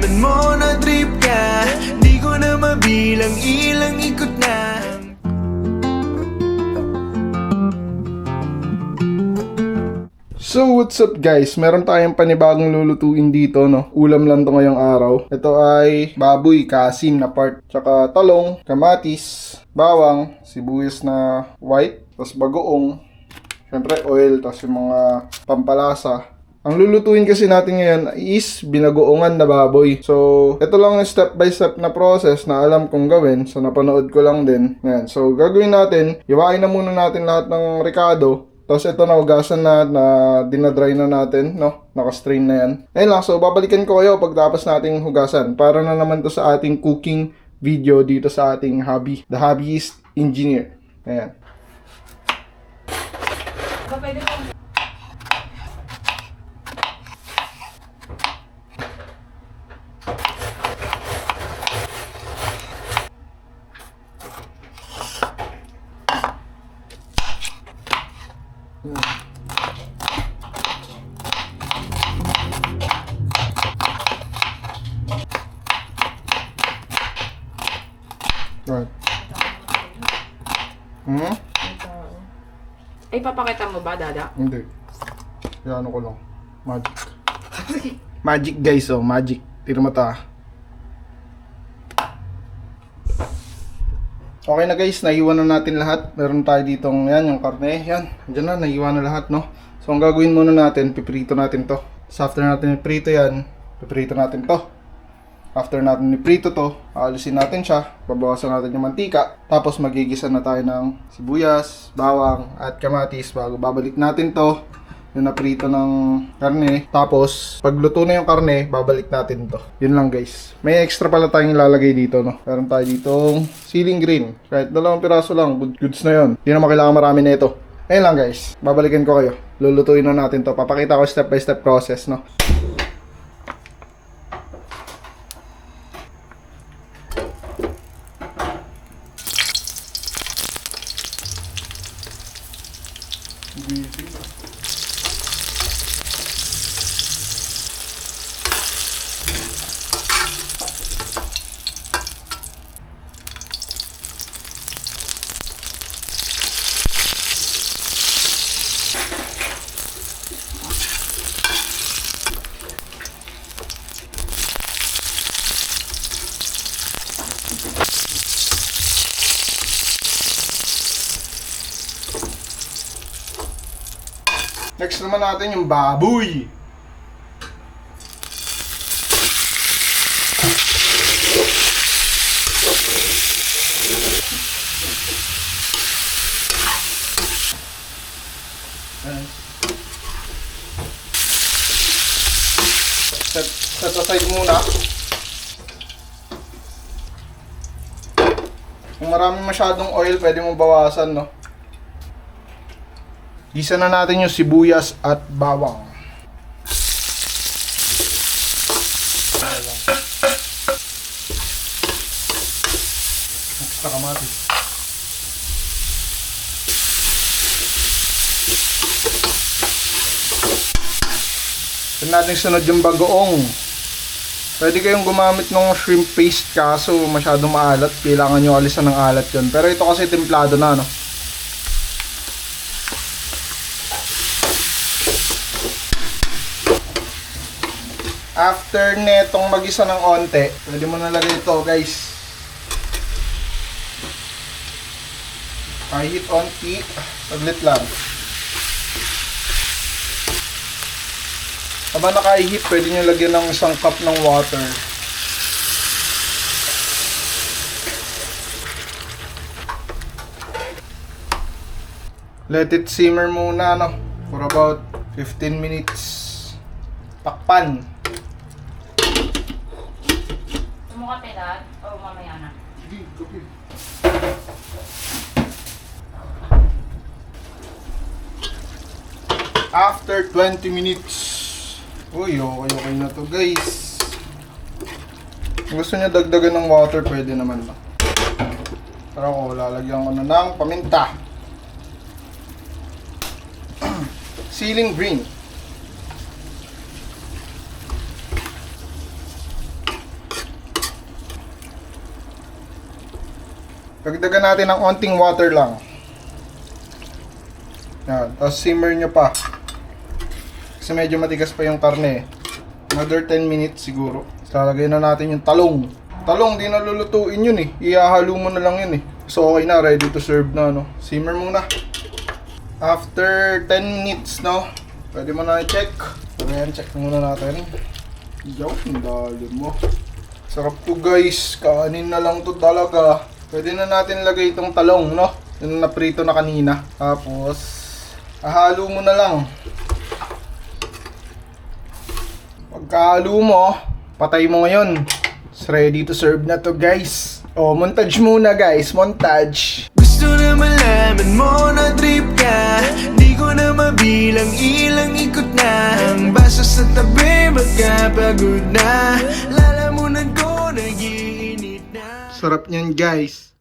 Nalaman mo na trip ka, di ko na mabilang, ilang ikot na. So what's up guys, meron tayong panibagong lulutuin dito, no? Ulam lang to ngayong araw. Ito ay baboy, kasim na part, tsaka talong, kamatis, bawang, sibuyas na white, tapos bagoong, syempre oil, tapos yung mga pampalasa. Ang lulutuin kasi natin ngayon is binagoongan na baboy. So, ito lang yung step by step na process na alam kong gawin. So, napanood ko lang din. Yan. So, gagawin natin, iwain na muna natin lahat ng rekado. Tapos ito naugasan na dinadry na natin, no? Naka-strain na yan. Ayun lang, so babalikan ko kayo pagtapos nating hugasan. Para na naman to sa ating cooking video dito sa ating hobby. The Hobbyist Engineer. Ayan. Right. Ay, papakita mo ba, Dada? Hindi. Yan ko lang. Magic. Magic guys, oh. Magic. Tira mata. Okay na guys, naiwan na natin lahat. Meron tayo ditong yan, yung karne. Yan. Diyan na, naiwan na lahat, no? So, ang gagawin muna natin, piprito natin to. So, after natin iprito yan, piprito natin to. After natin niprito to, aalisin natin siya, babawasan natin yung mantika, tapos magigisa na tayo ng sibuyas, bawang, at kamatis bago babalik natin to, yung naprito ng karne. Tapos, pag luto na yung karne, babalik natin to. Yun lang guys. May extra pala tayong ilalagay dito, no? Meron tayo ditong ceiling green. Kahit 2 piraso lang, goods na yun. Hindi na kailangan marami na ito. Ayun lang guys, babalikan ko kayo. Lulutuin na natin to. Papakita ko step by step process, no? Next naman natin yung baboy. Set aside muna. Kung marami masyadong oil, pwede mong bawasan, no? Gisa na natin yung sibuyas at bawang. Extra kamatis. Pwede natin sunod yung bagoong. Pwede kayong gumamit ng shrimp paste kaso masyadong maalat. Kailangan nyo alisan ng alat yun. Pero ito kasi templado na, no? After netong mag-isa ng onte, pwede mo nalagay ito guys. Hit onti, saglit lang. Habang naka-hit, pwede nyo lagyan ng 1 cup ng water. Let it simmer muna, no? For about 15 minutes. Takpan. Kape, Dad? O mamaya na? Sige, kape. After 20 minutes. Uy, okay na to guys. Kung gusto niya dagdagan ng water, pwede naman na. Pero ako, lalagyan ko na ng paminta. Ceiling green. Dagdagan natin ng onting water lang. Yan. Tapos simmer nyo pa. Kasi medyo matigas pa yung karne. Another 10 minutes siguro. Lalagay na natin yung talong. Talong, di na lulutuin yun eh. Ihahalo mo na lang yun eh. So okay na, ready to serve na, no? Simmer muna. After 10 minutes, no? Pwede mo na i-check. So ayan, check muna natin. Yo, ang dali mo. Sarap to guys. Kanin na lang to talaga. Pwede na natin lagay itong talong, no? Yung naprito na kanina. Tapos, ahalo mo na lang. Pagkahalo mo, patay mo ngayon. It's ready to serve na to guys. Oh, montage muna guys, montage. Gusto na malaman mo na trip ka. Di ko na mabilang, ilang ikot na. Ang baso sa tabi, magkapagod na. Lalamunan ko, nag-iinit na. Sarap niyan guys.